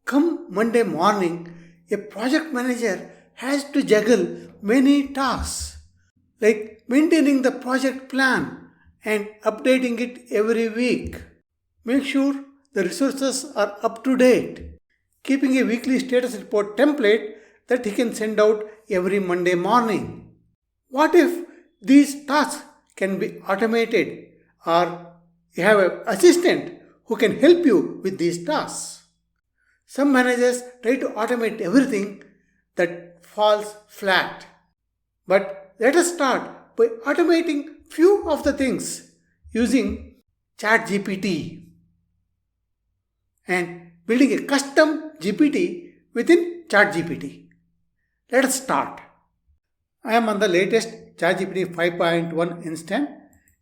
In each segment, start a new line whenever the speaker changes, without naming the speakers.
Come Monday morning, a project manager has to juggle many tasks like maintaining the project plan and updating it every week. Make sure the resources are up to date, keeping a weekly status report template that he can send out every Monday morning. What if these tasks can be automated or you have an assistant who can help you with these tasks? Some managers try to automate everything that falls flat. But let us start by automating few of the things using ChatGPT and building a custom GPT within ChatGPT. Let us start. I am on the latest ChatGPT 5.1 instance.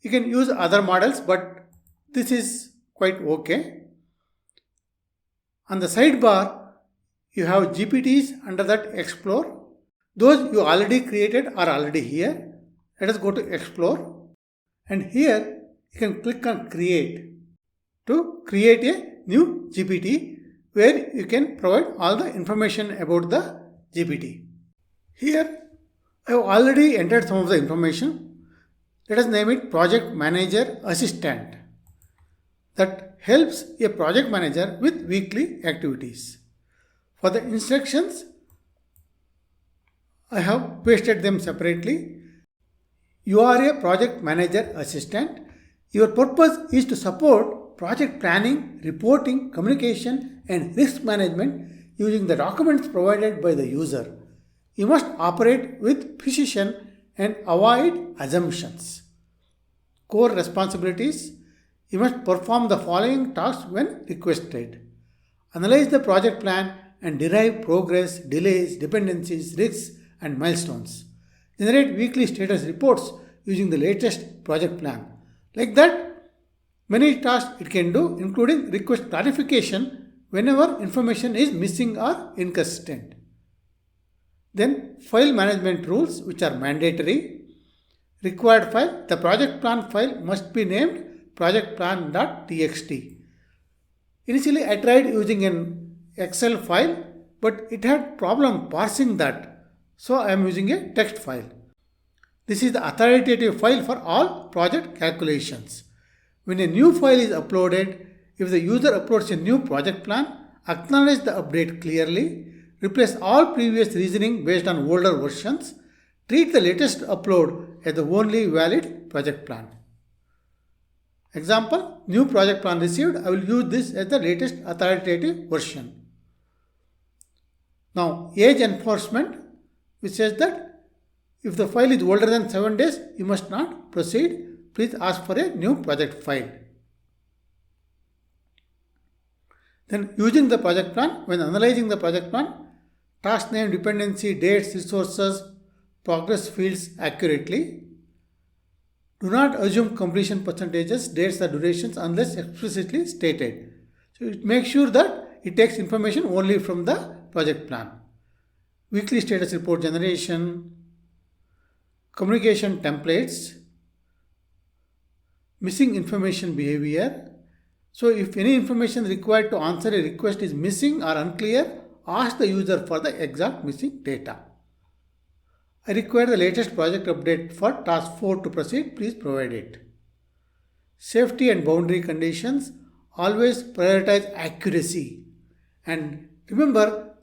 You can use other models, but this is quite okay. On the sidebar, you have GPTs under that Explore. Those you already created are already here. Let us go to Explore. And here you can click on Create to create a new GPT where you can provide all the information about the GPT. Here I have already entered some of the information. Let us name it Project Manager Assistant. That helps a project manager with weekly activities. For the instructions, I have pasted them separately. You are a project manager assistant. Your purpose is to support project planning, reporting, communication, and risk management using the documents provided by the user. You must operate with precision and avoid assumptions. Core responsibilities: you must perform the following tasks when requested. Analyze the project plan and derive progress, delays, dependencies, risks, and milestones. Generate weekly status reports using the latest project plan. Like that, many tasks it can do, including request clarification whenever information is missing or inconsistent. Then file management rules, which are mandatory. Required file: the project plan file must be named projectplan.txt. Initially, I tried using an Excel file, but it had problem parsing that, so I am using a text file. This is the authoritative file for all project calculations. When a new file is uploaded, if the user uploads a new project plan, acknowledge the update clearly, replace all previous reasoning based on older versions, treat the latest upload as the only valid project plan. Example, new project plan received. I will use this as the latest authoritative version. Now, age enforcement, which says that if the file is older than 7 days, you must not proceed. Please ask for a new project file. Then, using the project plan, when analyzing the project plan, task name, dependency, dates, resources, progress fields accurately. Do not assume completion percentages, dates, or durations unless explicitly stated. So make sure that it takes information only from the project plan. Weekly status report generation, communication templates, missing information behavior. So if any information required to answer a request is missing or unclear, ask the user for the exact missing data. I require the latest project update for task 4 to proceed. Please provide it. Safety and boundary conditions. Always prioritize accuracy. And remember,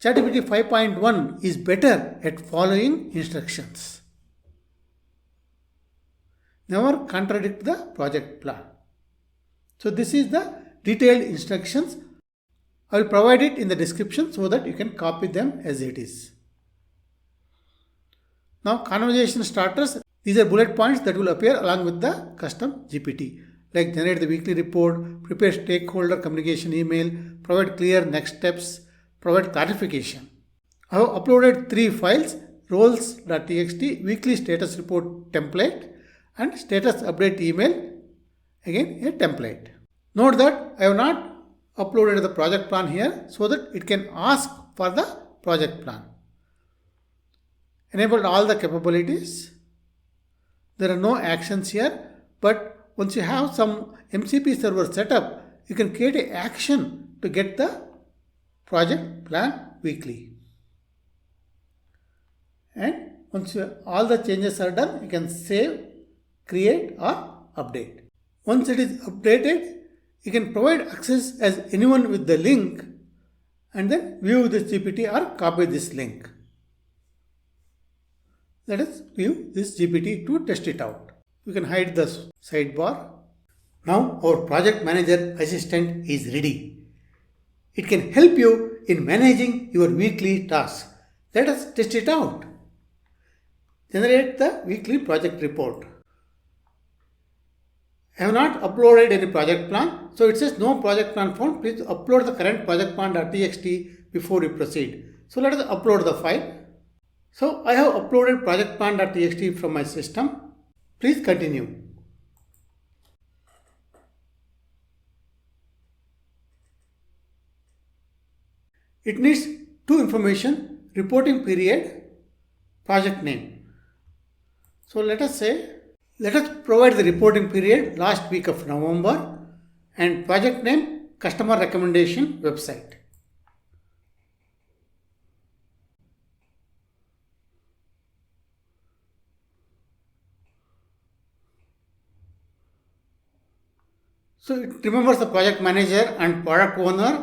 ChatGPT 5.1 is better at following instructions. Never contradict the project plan. So this is the detailed instructions. I will provide it in the description so that you can copy them as it is. Now, conversation starters. These are bullet points that will appear along with the custom GPT, like generate the weekly report, prepare stakeholder communication email, provide clear next steps, provide clarification. I have uploaded 3 files: roles.txt, weekly status report template, and status update email, again a template. Note that I have not uploaded the project plan here so that it can ask for the project plan. Enabled all the capabilities. There are no actions here, but once you have some MCP server set up, you can create an action to get the project plan weekly. And once all the changes are done, you can save, create or update. Once it is updated, you can provide access as anyone with the link and then view this GPT or copy this link. Let us view this GPT to test it out. We can hide the sidebar. Now our project manager assistant is ready. It can help you in managing your weekly tasks. Let us test it out. Generate the weekly project report. I have not uploaded any project plan, so it says no project plan found. Please upload the current project plan.txt before you proceed. So let us upload the file. So I have uploaded project plan.txt from my system. Please continue. It needs two information: reporting period, project name. So let us provide the reporting period last week of November and project name customer recommendation website. So it remembers the project manager and product owner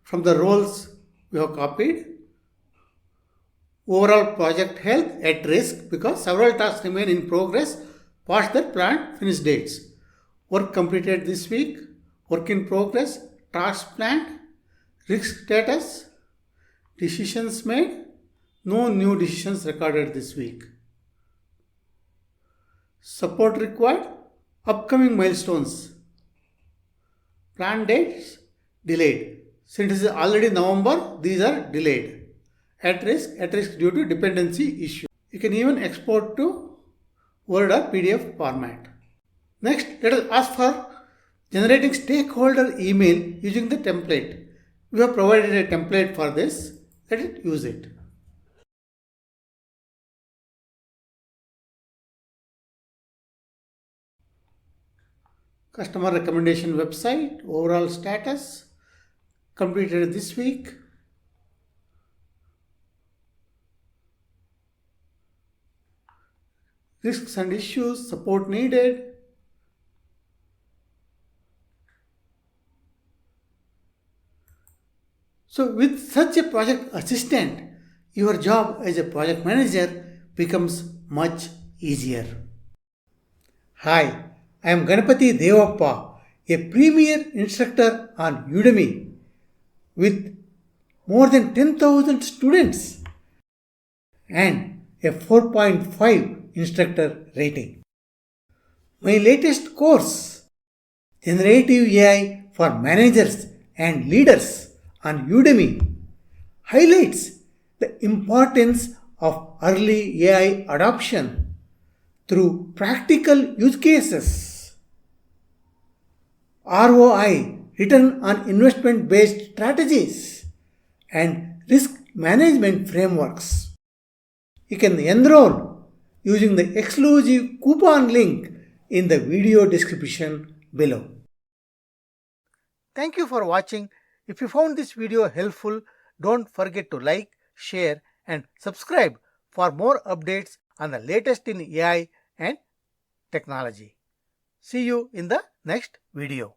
from the roles we have copied. Overall project health at risk because several tasks remain in progress past their planned finish dates. Work completed this week, work in progress, tasks planned, risk status, decisions made, no new decisions recorded this week. Support required, upcoming milestones, planned dates delayed. Since it is already November, these are delayed. At risk due to dependency issue. You can even export to Word or PDF format. Next, let us ask for generating stakeholder email using the template. We have provided a template for this. Let it use it. Customer recommendation website, overall status, completed this week. Risks and issues, support needed. So with such a project assistant, your job as a project manager becomes much easier. Hi, I am Ganapati Devappa, a premier instructor on Udemy with more than 10,000 students and a 4.5 instructor rating. My latest course, Generative AI for Managers and Leaders on Udemy, highlights the importance of early AI adoption through practical use cases, ROI, return on investment based strategies, and risk management frameworks. You can enroll using the exclusive coupon link in the video description below. Thank you for watching. If you found this video helpful, don't forget to like, share and subscribe for more updates on the latest in AI and technology. See you in the next video.